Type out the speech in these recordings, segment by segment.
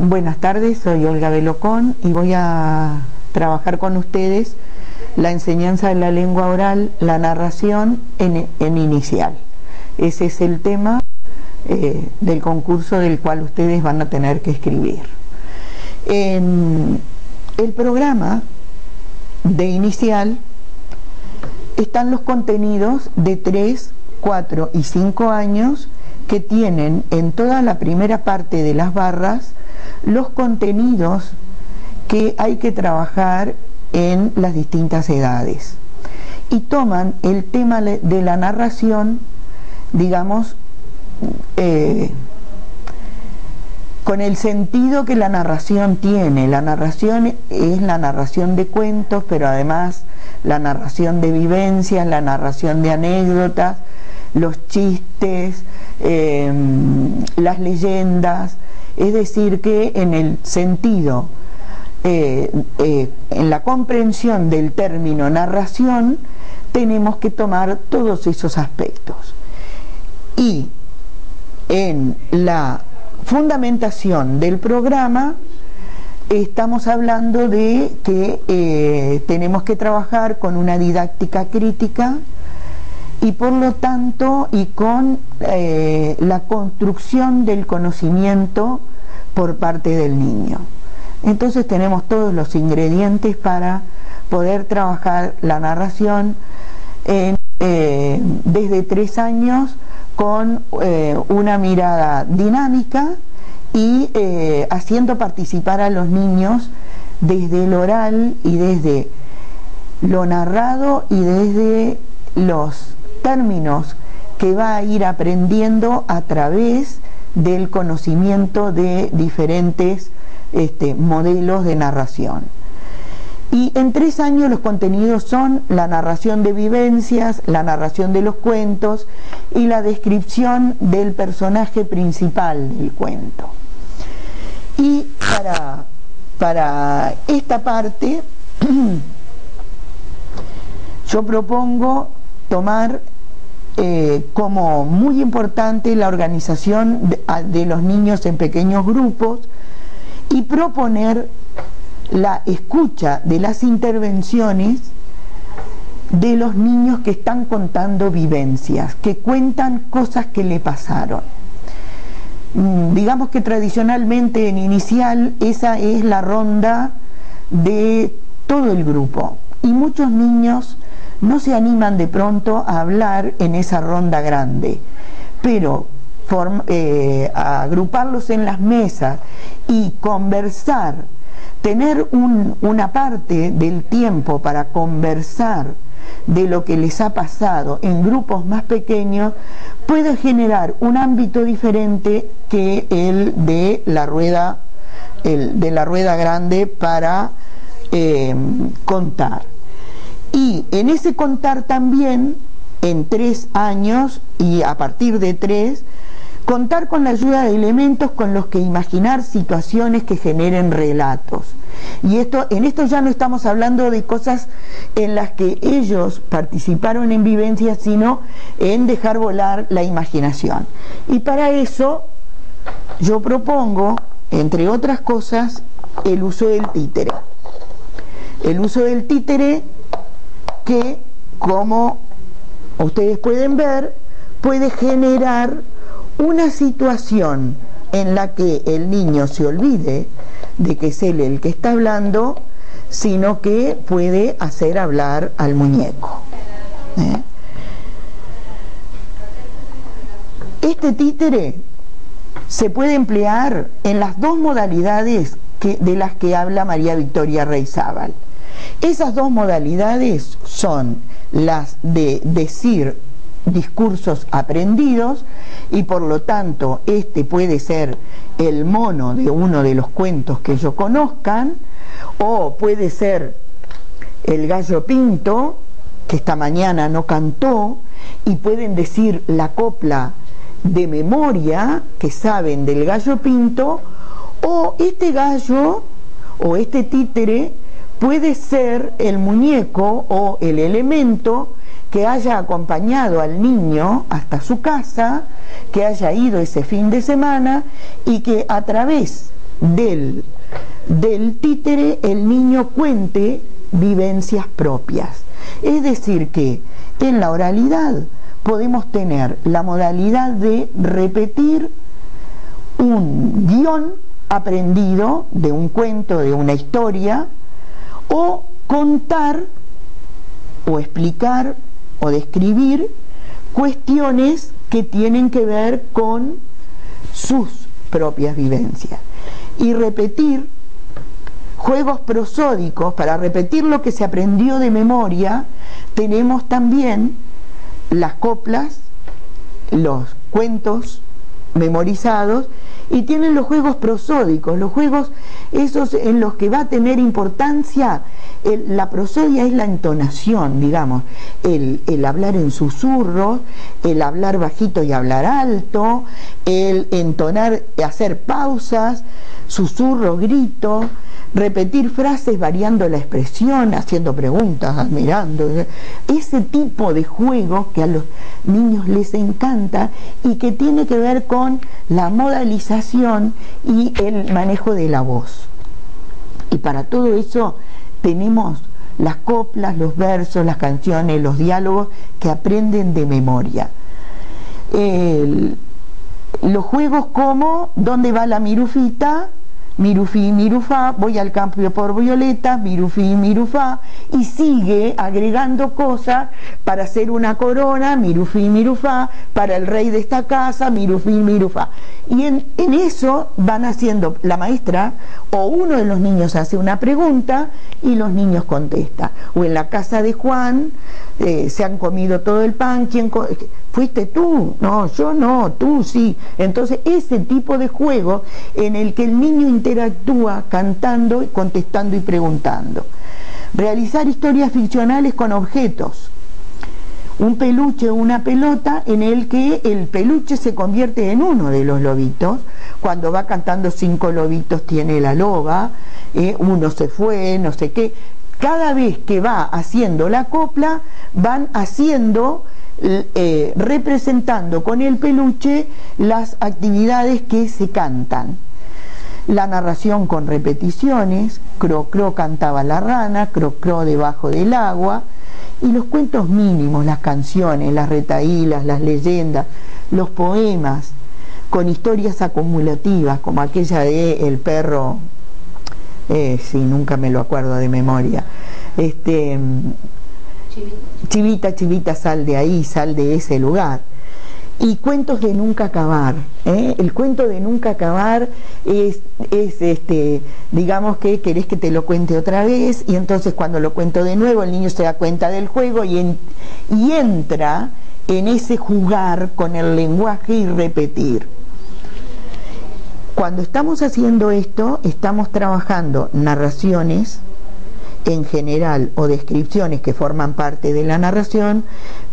Buenas tardes, soy Olga Belocón y voy a trabajar con ustedes la enseñanza de la lengua oral, la narración en inicial. Ese es el tema del concurso del cual ustedes van a tener que escribir. En el programa de inicial están los contenidos de 3, 4 y 5 años que tienen en toda la primera parte de las barras los contenidos que hay que trabajar en las distintas edades y toman el tema de la narración, digamos, con el sentido que la narración tiene. La narración es la narración de cuentos, pero además la narración de vivencias, la narración de anécdotas, los chistes, las leyendas. Es decir, que en el sentido, en la comprensión del término narración, tenemos que tomar todos esos aspectos. Y en la fundamentación del programa estamos hablando de que tenemos que trabajar con una didáctica crítica y por lo tanto y con la construcción del conocimiento por parte del niño. Entonces tenemos todos los ingredientes para poder trabajar la narración desde 3 años con una mirada dinámica y haciendo participar a los niños desde el oral y desde lo narrado y desde los términos que va a ir aprendiendo a través del conocimiento de diferentes modelos de narración. Y en 3 años los contenidos son la narración de vivencias, la narración de los cuentos y la descripción del personaje principal del cuento. Y para esta parte yo propongo tomar como muy importante la organización de los niños en pequeños grupos y proponer la escucha de las intervenciones de los niños que están contando vivencias, que cuentan cosas que le pasaron. Digamos que tradicionalmente en inicial esa es la ronda de todo el grupo y muchos niños no se animan de pronto a hablar en esa ronda grande, pero agruparlos en las mesas y conversar, tener una parte del tiempo para conversar de lo que les ha pasado en grupos más pequeños, puede generar un ámbito diferente que el de la rueda, grande para contar. Y en ese contar también, en 3 años y a partir de 3, contar con la ayuda de elementos con los que imaginar situaciones que generen relatos. Y en esto ya no estamos hablando de cosas en las que ellos participaron en vivencias, sino en dejar volar la imaginación. Y para eso yo propongo, entre otras cosas, el uso del títere. El uso del títere que, como ustedes pueden ver, puede generar una situación en la que el niño se olvide de que es él el que está hablando, sino que puede hacer hablar al muñeco. Este títere se puede emplear en las 2 modalidades de las que habla María Victoria Reizábal. Esas 2 modalidades son las de decir discursos aprendidos y por lo tanto puede ser el mono de uno de los cuentos que ellos conozcan, o puede ser el gallo pinto que esta mañana no cantó y pueden decir la copla de memoria que saben del gallo pinto, o este gallo o este títere puede ser el muñeco o el elemento que haya acompañado al niño hasta su casa, que haya ido ese fin de semana y que a través del títere el niño cuente vivencias propias. Es decir que en la oralidad podemos tener la modalidad de repetir un guión aprendido de un cuento, de una historia, o contar o explicar o describir cuestiones que tienen que ver con sus propias vivencias. Y repetir juegos prosódicos, para repetir lo que se aprendió de memoria, tenemos también las coplas, los cuentos memorizados, y tienen los juegos prosódicos, los juegos esos en los que va a tener importancia. La prosodia es la entonación, digamos, el hablar en susurros, el hablar bajito y hablar alto, el entonar, hacer pausas, susurro, grito, repetir frases variando la expresión, haciendo preguntas, admirando. Ese tipo de juego que a los niños les encanta y que tiene que ver con la modalización y el manejo de la voz. Y para todo eso tenemos las coplas, los versos, las canciones, los diálogos que aprenden de memoria. Los juegos como ¿dónde va la mirufita? Mirufí, mirufá, voy al campo por violeta, mirufí, mirufá, y sigue agregando cosas para hacer una corona, mirufí, mirufá, para el rey de esta casa, mirufí, mirufá. Y en eso van haciendo la maestra o uno de los niños hace una pregunta y los niños contestan. O en la casa de Juan se han comido todo el pan, ¿fuiste tú? No, yo no, tú sí. Entonces ese tipo de juego en el que el niño interactúa cantando, contestando y preguntando. Realizar historias ficcionales con objetos. Un peluche o una pelota en el que el peluche se convierte en uno de los lobitos. Cuando va cantando 5 lobitos tiene la loba, uno se fue, no sé qué. Cada vez que va haciendo la copla, van haciendo, representando con el peluche las actividades que se cantan. La narración con repeticiones, cro cro cantaba la rana, cro cro debajo del agua, y los cuentos mínimos, las canciones, las retahílas, las leyendas, los poemas, con historias acumulativas, como aquella de El perro, sí, nunca me lo acuerdo de memoria, Chivita, chivita, sal de ahí, sal de ese lugar. Y cuentos de nunca acabar, el cuento de nunca acabar es digamos que querés que te lo cuente otra vez, y entonces cuando lo cuento de nuevo el niño se da cuenta del juego y entra en ese jugar con el lenguaje y repetir. Cuando estamos haciendo esto, estamos trabajando narraciones en general o descripciones que forman parte de la narración,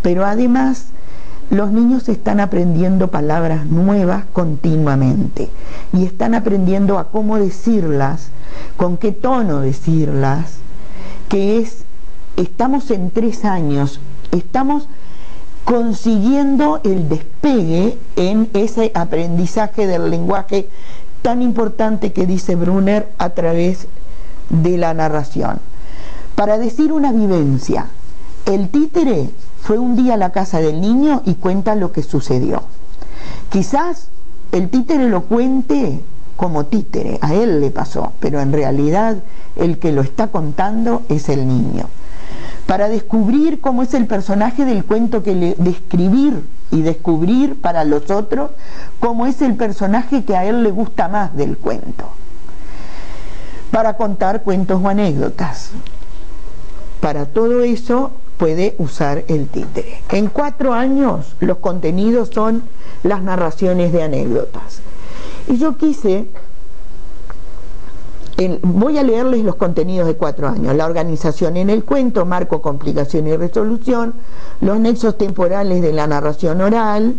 pero además los niños están aprendiendo palabras nuevas continuamente y están aprendiendo a cómo decirlas, con qué tono decirlas, estamos en 3 años, estamos consiguiendo el despegue en ese aprendizaje del lenguaje tan importante que dice Brunner a través de la narración. Para decir una vivencia, el títere fue un día a la casa del niño y cuenta lo que sucedió. Quizás el títere lo cuente como títere, a él le pasó, pero en realidad el que lo está contando es el niño. Para descubrir cómo es el personaje del cuento, describir y descubrir para los otros cómo es el personaje que a él le gusta más del cuento. Para contar cuentos o anécdotas. Para todo eso puede usar el títere. En 4 años los contenidos son las narraciones de anécdotas. Y yo voy a leerles los contenidos de 4 años. La organización en el cuento, marco, complicación y resolución, los nexos temporales de la narración oral,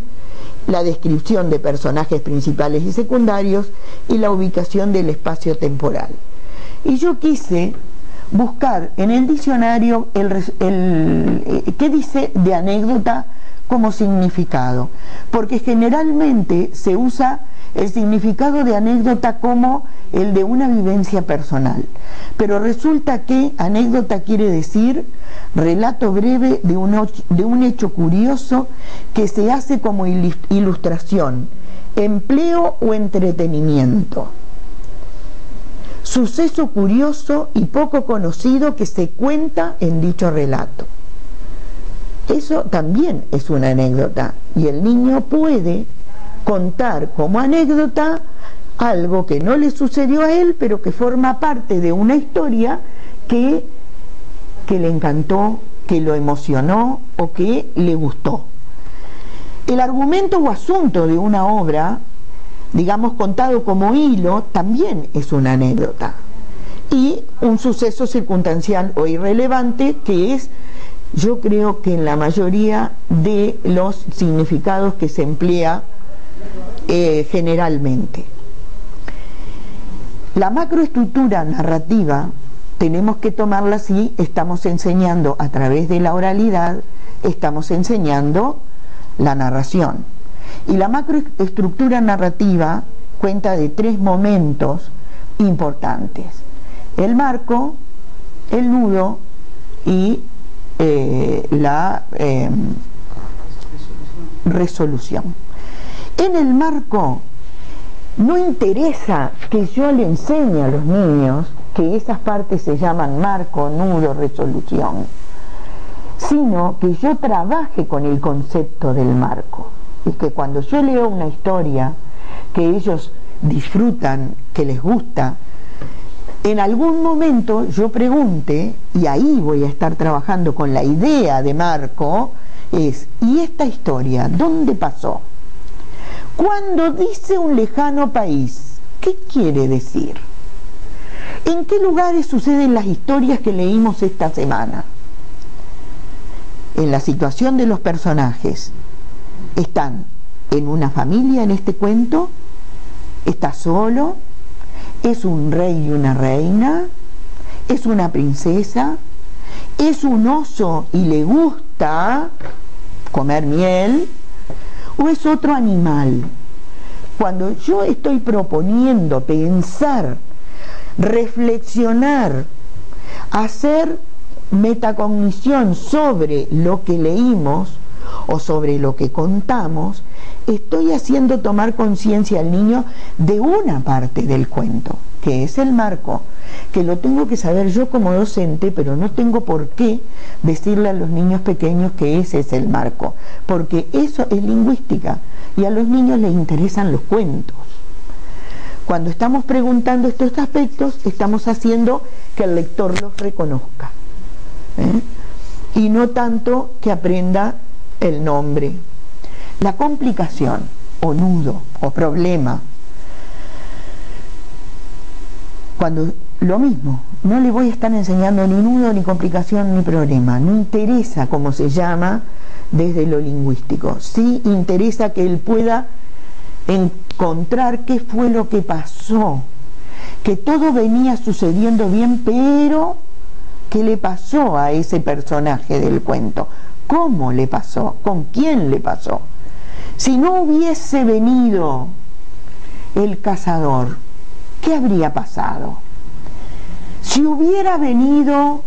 la descripción de personajes principales y secundarios y la ubicación del espacio temporal. Y yo quise buscar en el diccionario qué dice de anécdota como significado, porque generalmente se usa el significado de anécdota como el de una vivencia personal. Pero resulta que anécdota quiere decir relato breve de un hecho curioso que se hace como ilustración, empleo o entretenimiento. Suceso curioso y poco conocido que se cuenta en dicho relato. Eso también es una anécdota, y el niño puede contar como anécdota algo que no le sucedió a él, pero que forma parte de una historia que le encantó, que lo emocionó o que le gustó. El argumento o asunto de una obra, digamos contado como hilo, también es una anécdota. Y un suceso circunstancial o irrelevante que es, yo creo que en la mayoría de los significados que se emplea generalmente. La macroestructura narrativa tenemos que tomarla si estamos enseñando a través de la oralidad, estamos enseñando la narración. Y la macroestructura narrativa cuenta de 3 momentos importantes: el marco, el nudo y la resolución. En el marco no interesa que yo le enseñe a los niños que esas partes se llaman marco, nudo, resolución, sino que yo trabaje con el concepto del marco, y que cuando yo leo una historia que ellos disfrutan, que les gusta, en algún momento yo pregunte, y ahí voy a estar trabajando con la idea de marco, es: ¿y esta historia dónde pasó? Cuando dice un lejano país, ¿qué quiere decir? ¿En qué lugares suceden las historias que leímos esta semana? En la situación de los personajes, ¿están en una familia en este cuento? ¿Está solo? ¿Es un rey y una reina? ¿Es una princesa? ¿Es un oso y le gusta comer miel? ¿O es otro animal? Cuando yo estoy proponiendo pensar, reflexionar, hacer metacognición sobre lo que leímos o sobre lo que contamos, estoy haciendo tomar conciencia al niño de una parte del cuento, que es el marco, que lo tengo que saber yo como docente, pero no tengo por qué decirle a los niños pequeños que ese es el marco, porque eso es lingüística y a los niños les interesan los cuentos. Cuando estamos preguntando estos aspectos, estamos haciendo que el lector los reconozca, y no tanto que aprenda el nombre. La complicación o nudo o problema, cuando lo mismo, no le voy a estar enseñando ni nudo, ni complicación, ni problema, no interesa cómo se llama desde lo lingüístico, sí interesa que él pueda encontrar qué fue lo que pasó, que todo venía sucediendo bien, pero ¿qué le pasó a ese personaje del cuento? ¿Cómo le pasó? ¿Con quién le pasó? Si no hubiese venido el cazador, ¿qué habría pasado? Si hubiera venido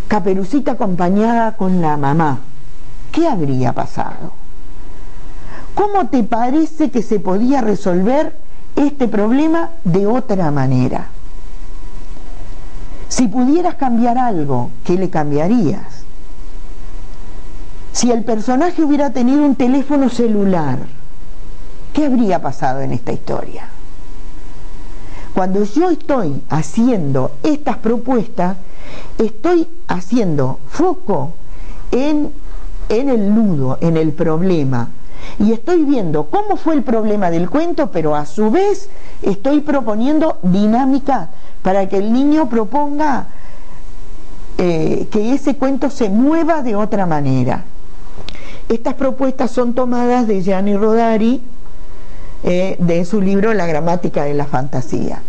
Caperucita acompañada con la mamá, ¿qué habría pasado? ¿Cómo te parece que se podía resolver este problema de otra manera? Si pudieras cambiar algo, ¿qué le cambiarías? Si el personaje hubiera tenido un teléfono celular, ¿qué habría pasado en esta historia? Cuando yo estoy haciendo estas propuestas, estoy haciendo foco en el nudo, en el problema, y estoy viendo cómo fue el problema del cuento, pero a su vez estoy proponiendo dinámica para que el niño proponga que ese cuento se mueva de otra manera. Estas propuestas son tomadas de Gianni Rodari, de su libro La gramática de la fantasía.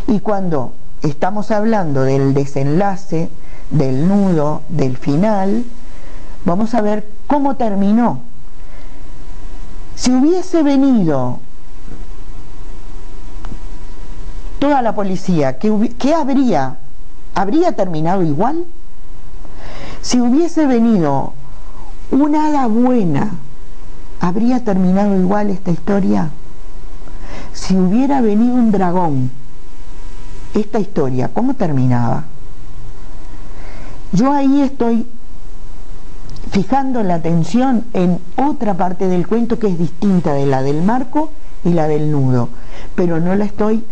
Y cuando estamos hablando del desenlace, del nudo, del final, vamos a ver cómo terminó. Si hubiese venido toda la policía, ¿qué habría terminado igual? Si hubiese venido una hada buena, ¿habría terminado igual esta historia? Si hubiera venido un dragón, esta historia, ¿cómo terminaba? Yo ahí estoy fijando la atención en otra parte del cuento que es distinta de la del marco y la del nudo, pero no estoy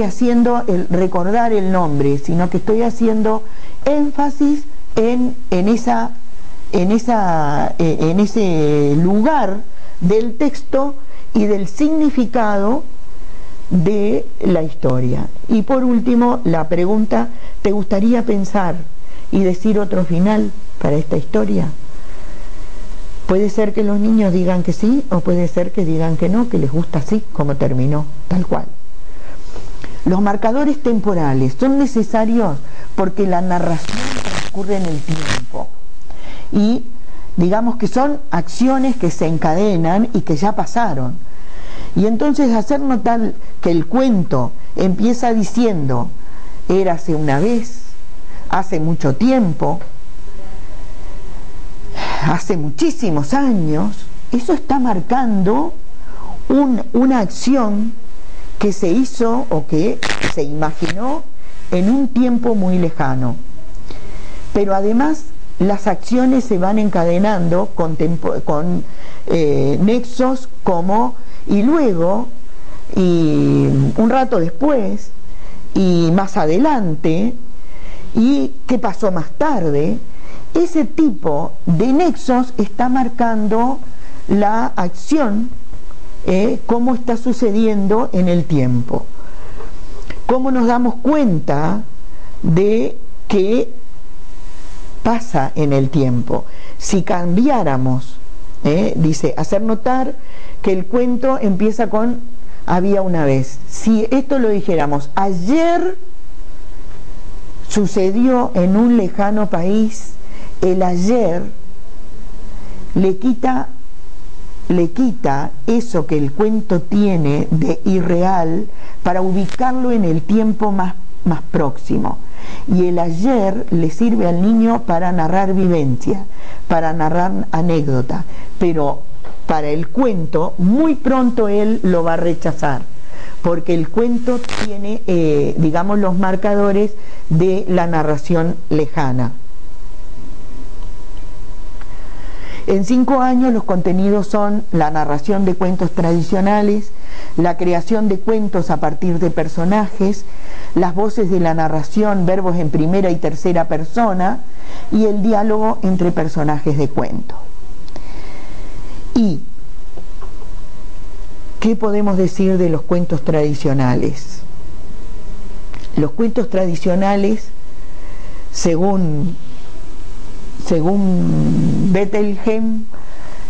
haciendo recordar el nombre, sino que estoy haciendo énfasis en ese lugar del texto y del significado de la historia. Y por último, la pregunta: ¿te gustaría pensar y decir otro final para esta historia? Puede ser que los niños digan que sí, o puede ser que digan que no, que les gusta así como terminó, tal cual. Los marcadores temporales son necesarios porque la narración transcurre en el tiempo y digamos que son acciones que se encadenan y que ya pasaron, y entonces hacer notar que el cuento empieza diciendo érase una vez, hace mucho tiempo, hace muchísimos años, eso está marcando una acción que se hizo o que se imaginó en un tiempo muy lejano. Pero además las acciones se van encadenando con nexos como y luego, y un rato después, y más adelante, y qué pasó más tarde. Ese tipo de nexos está marcando la acción, cómo está sucediendo en el tiempo. ¿Cómo nos damos cuenta de qué pasa en el tiempo? Si cambiáramos, dice, hacer notar que el cuento empieza con había una vez. Si esto lo dijéramos, ayer sucedió en un lejano país, el ayer le quita eso que el cuento tiene de irreal para ubicarlo en el tiempo más próximo. Y el ayer le sirve al niño para narrar vivencia, para narrar anécdota, pero para el cuento muy pronto él lo va a rechazar, porque el cuento tiene, digamos, los marcadores de la narración lejana. En 5 años los contenidos son la narración de cuentos tradicionales, la creación de cuentos a partir de personajes, las voces de la narración, verbos en primera y tercera persona, y el diálogo entre personajes de cuento. ¿Y qué podemos decir de los cuentos tradicionales? Los cuentos tradicionales, según Bettelheim,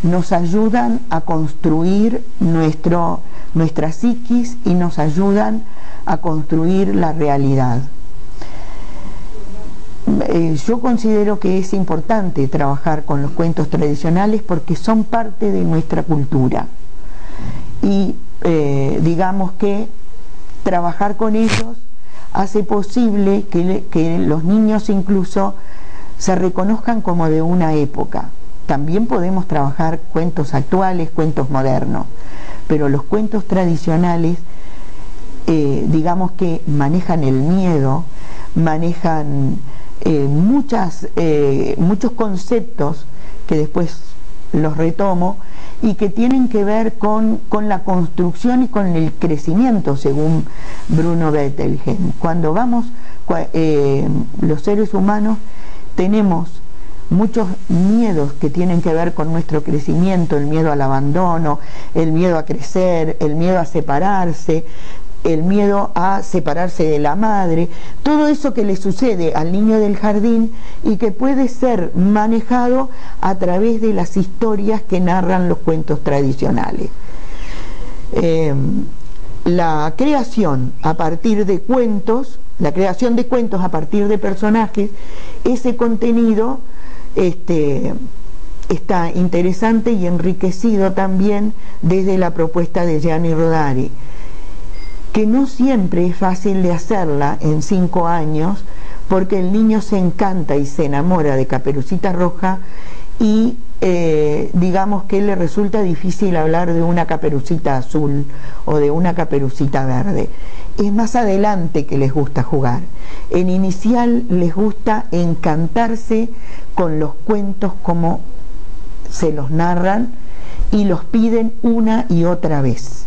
nos ayudan a construir nuestra psiquis y nos ayudan a construir la realidad. Yo considero que es importante trabajar con los cuentos tradicionales porque son parte de nuestra cultura y digamos que trabajar con ellos hace posible que los niños incluso se reconozcan como de una época. También podemos trabajar cuentos actuales, cuentos modernos, pero los cuentos tradicionales digamos que manejan el miedo, manejan muchos conceptos que después los retomo y que tienen que ver con la construcción y con el crecimiento, según Bruno Bettelheim. Cuando los seres humanos tenemos muchos miedos que tienen que ver con nuestro crecimiento, el miedo al abandono, el miedo a crecer, el miedo a separarse, el miedo a separarse de la madre, todo eso que le sucede al niño del jardín y que puede ser manejado a través de las historias que narran los cuentos tradicionales. La creación a partir de cuentos, la creación de cuentos a partir de personajes, ese contenido está interesante y enriquecido también desde la propuesta de Gianni Rodari. que no siempre es fácil de hacerla en 5 años, porque el niño se encanta y se enamora de Caperucita Roja y digamos que le resulta difícil hablar de una caperucita azul o de una caperucita verde. Es más adelante que les gusta jugar. En inicial les gusta encantarse con los cuentos como se los narran y los piden una y otra vez.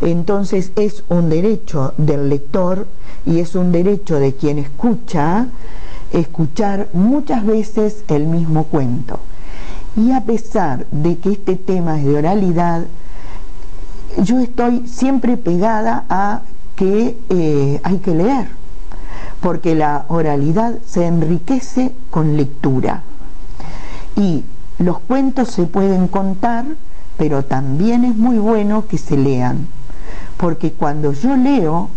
Entonces es un derecho del lector y es un derecho de quien escucha escuchar muchas veces el mismo cuento. Y a pesar de que este tema es de oralidad, yo estoy siempre pegada a que hay que leer, porque la oralidad se enriquece con lectura. Y los cuentos se pueden contar, pero también es muy bueno que se lean, porque cuando yo leo,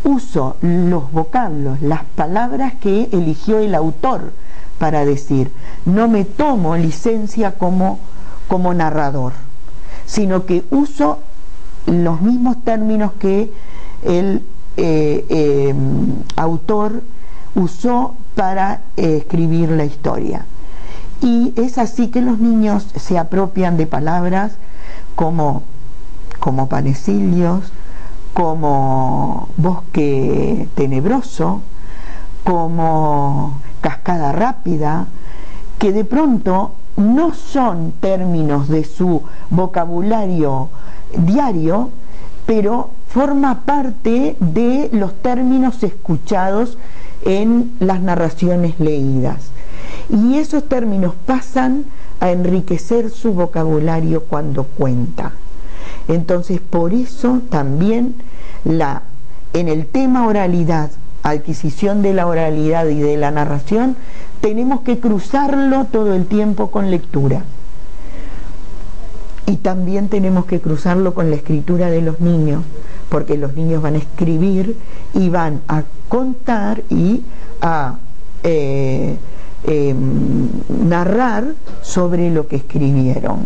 uso los vocablos, las palabras que eligió el autor para decir. No me tomo licencia como narrador, sino que uso los mismos términos que el autor usó para escribir la historia. Y es así que los niños se apropian de palabras como panecillos, como bosque tenebroso, como cascada rápida, que de pronto no son términos de su vocabulario diario, pero forma parte de los términos escuchados en las narraciones leídas. Y esos términos pasan a enriquecer su vocabulario cuando cuenta. Entonces, por eso también en el tema oralidad, adquisición de la oralidad y de la narración, tenemos que cruzarlo todo el tiempo con lectura. Y también tenemos que cruzarlo con la escritura de los niños, porque los niños van a escribir y van a contar y a narrar sobre lo que escribieron.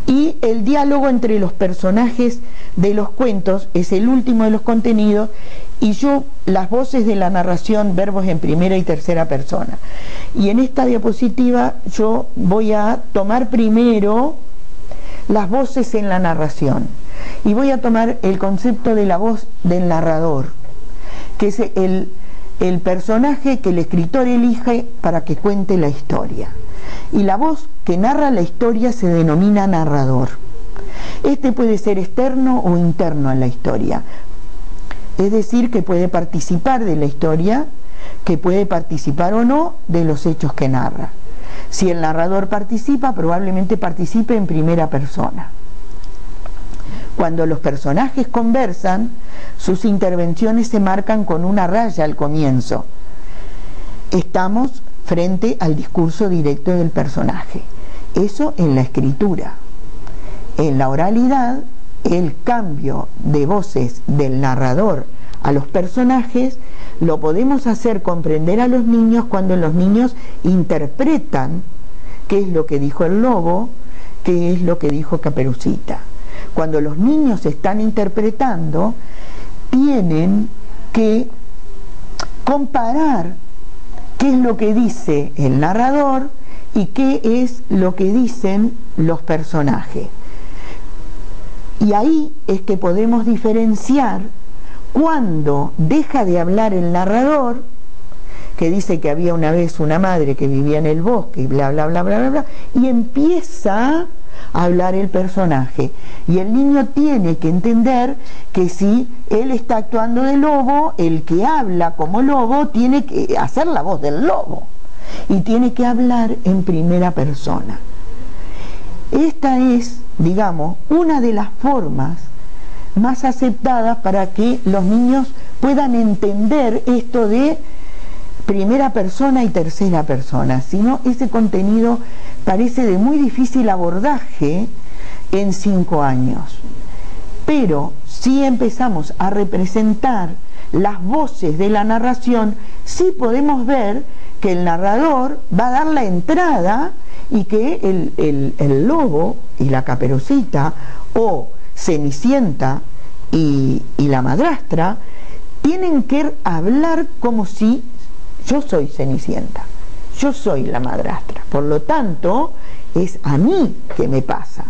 Y el diálogo entre los personajes de los cuentos es el último de los contenidos, y las voces de la narración, verbos en primera y tercera persona. Y en esta diapositiva yo voy a tomar primero las voces en la narración, y voy a tomar el concepto de la voz del narrador, que es el personaje que el escritor elige para que cuente la historia. Y la voz que narra la historia se denomina narrador. Este puede ser externo o interno a la historia, es decir, que puede participar de la historia, que puede participar o no de los hechos que narra. Si el narrador participa, probablemente participe en primera persona. Cuando los personajes conversan, sus intervenciones se marcan con una raya al comienzo. Estamos frente al discurso directo del personaje. Eso en la escritura. En la oralidad, el cambio de voces del narrador a los personajes lo podemos hacer comprender a los niños cuando los niños interpretan qué es lo que dijo el lobo, qué es lo que dijo Caperucita. Cuando los niños están interpretando, tienen que comparar qué es lo que dice el narrador y qué es lo que dicen los personajes. Y ahí es que podemos diferenciar cuando deja de hablar el narrador, que dice que había una vez una madre que vivía en el bosque y bla bla bla bla bla, bla, y empieza a hablar el personaje. Y el niño tiene que entender que si él está actuando de lobo, el que habla como lobo tiene que hacer la voz del lobo y tiene que hablar en primera persona. Esta es, digamos, una de las formas más aceptadas para que los niños puedan entender esto de primera persona y tercera persona. Si no, ese contenido parece de muy difícil abordaje en 5 años. Pero si empezamos a representar las voces de la narración, sí podemos ver que el narrador va a dar la entrada y que el lobo y la Caperucita, o Cenicienta y la madrastra, tienen que hablar como si yo soy Cenicienta, yo soy la madrastra, por lo tanto es a mí que me pasa.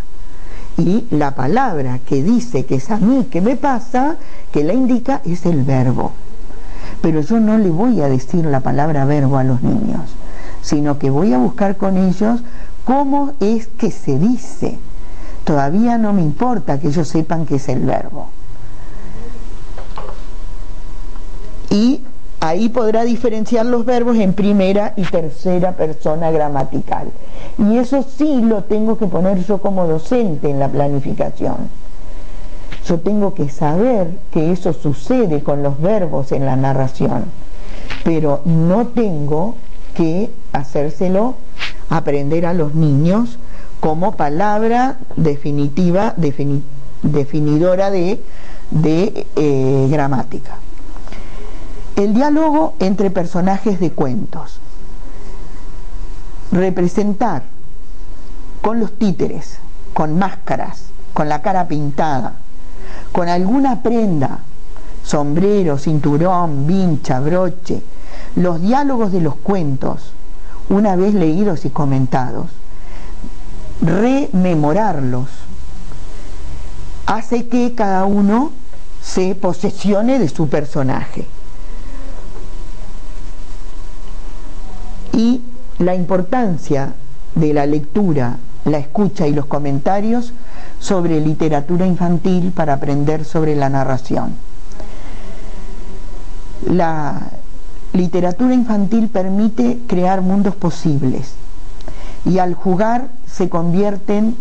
Y la palabra que dice que es a mí que me pasa, que la indica, es el verbo. Pero yo no le voy a decir la palabra verbo a los niños, sino que voy a buscar con ellos cómo es que se dice. Todavía no me importa que ellos sepan qué es el verbo. Y ahí podrá diferenciar los verbos en primera y tercera persona gramatical. Y eso sí lo tengo que poner yo como docente en la planificación. Yo tengo que saber que eso sucede con los verbos en la narración, pero no tengo que hacérselo aprender a los niños como palabra definitiva, definidora de gramática. El diálogo entre personajes de cuentos. Representar con los títeres, con máscaras, con la cara pintada, con alguna prenda, sombrero, cinturón, vincha, broche, los diálogos de los cuentos, una vez leídos y comentados, rememorarlos, hace que cada uno se posesione de su personaje. Y la importancia de la lectura, la escucha y los comentarios sobre literatura infantil para aprender sobre la narración. La literatura infantil permite crear mundos posibles y al jugar se convierten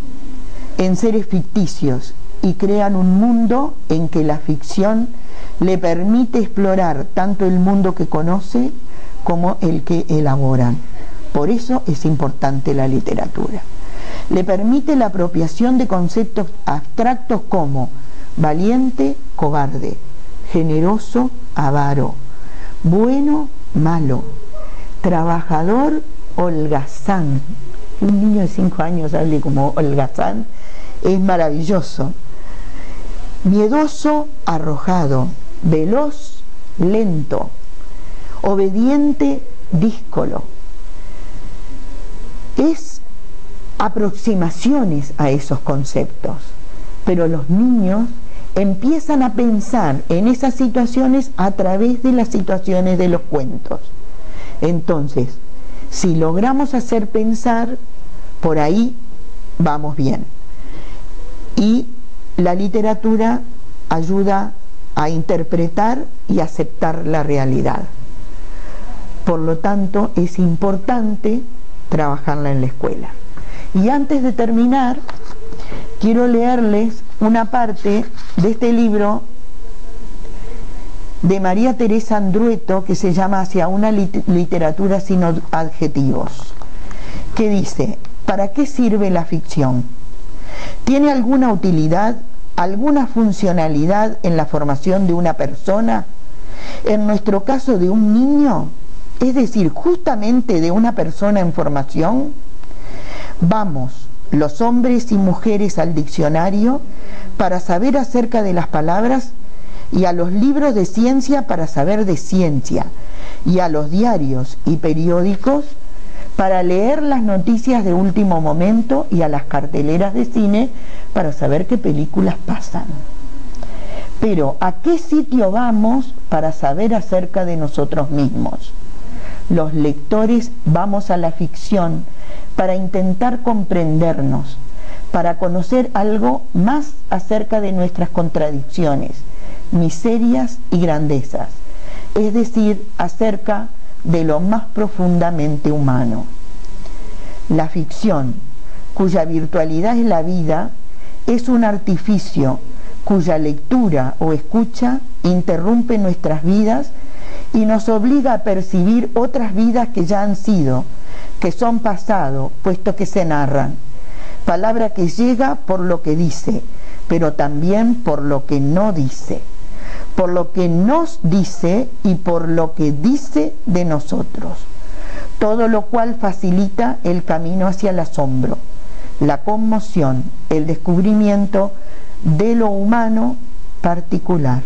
en seres ficticios y crean un mundo en que la ficción le permite explorar tanto el mundo que conoce como el que elaboran. Por eso es importante la literatura. Le permite la apropiación de conceptos abstractos como valiente, cobarde, generoso, avaro, bueno, malo, trabajador, holgazán. Un niño de 5 años hable como holgazán es maravilloso. Miedoso, arrojado, veloz, lento, obediente, díscolo. Es aproximaciones a esos conceptos, pero los niños empiezan a pensar en esas situaciones a través de las situaciones de los cuentos. Entonces, si logramos hacer pensar, por ahí vamos bien. Y la literatura ayuda a interpretar y aceptar la realidad. Por lo tanto, es importante trabajarla en la escuela. Y antes de terminar, quiero leerles una parte de este libro de María Teresa Andrueto que se llama Hacia una literatura sin adjetivos, que dice: ¿para qué sirve la ficción? ¿Tiene alguna utilidad, alguna funcionalidad en la formación de una persona? En nuestro caso, de un niño, es decir, justamente de una persona en formación. Vamos, los hombres y mujeres, al diccionario para saber acerca de las palabras, y a los libros de ciencia para saber de ciencia, y a los diarios y periódicos para leer las noticias de último momento, y a las carteleras de cine para saber qué películas pasan. Pero ¿a qué sitio vamos para saber acerca de nosotros mismos? Los lectores vamos a la ficción para intentar comprendernos, para conocer algo más acerca de nuestras contradicciones, miserias y grandezas, es decir, acerca de lo más profundamente humano. La ficción, cuya virtualidad es la vida, es un artificio cuya lectura o escucha interrumpe nuestras vidas y nos obliga a percibir otras vidas que ya han sido, que son pasado, puesto que se narran. Palabra que llega por lo que dice, pero también por lo que no dice, por lo que nos dice y por lo que dice de nosotros. todo lo cual facilita el camino hacia el asombro, la conmoción, el descubrimiento de lo humano particular,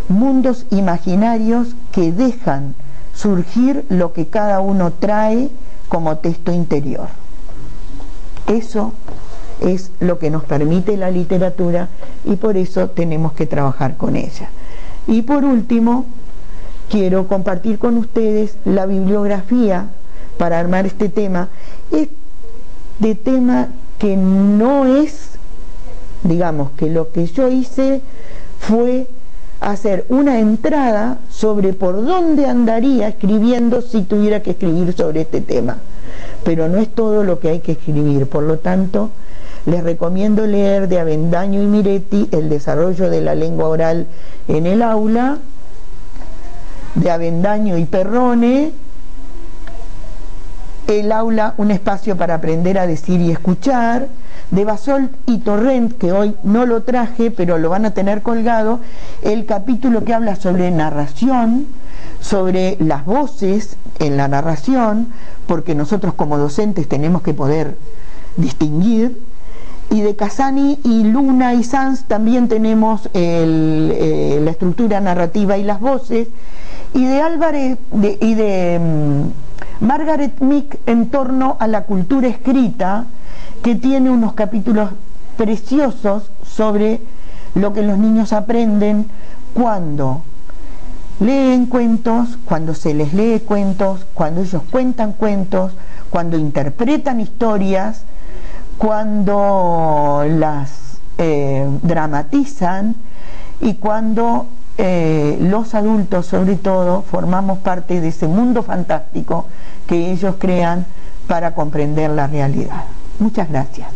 mundos imaginarios que dejan surgir lo que cada uno trae como texto interior. Eso es lo que nos permite la literatura y por eso tenemos que trabajar con ella. Y por último, quiero compartir con ustedes la bibliografía para armar este tema. Este tema que no es, digamos, que lo que yo hice fue hacer una entrada sobre por dónde andaría escribiendo si tuviera que escribir sobre este tema, pero no es todo lo que hay que escribir. Por lo tanto, les recomiendo leer de Avendaño y Miretti El desarrollo de la lengua oral en el aula, de Avendaño y Perrone El aula, un espacio para aprender a decir y escuchar, de Bassols y Torrent, que hoy no lo traje, pero lo van a tener colgado, el capítulo que habla sobre narración, sobre las voces en la narración, porque nosotros como docentes tenemos que poder distinguir, y de Casani y Luna y Sanz también tenemos la estructura narrativa y las voces, y de Álvarez y de Margaret Meek en torno a la cultura escrita, que tiene unos capítulos preciosos sobre lo que los niños aprenden cuando leen cuentos, cuando se les lee cuentos, cuando ellos cuentan cuentos, cuando interpretan historias, cuando las dramatizan y cuando los adultos, sobre todo, formamos parte de ese mundo fantástico que ellos crean para comprender la realidad. Muchas gracias.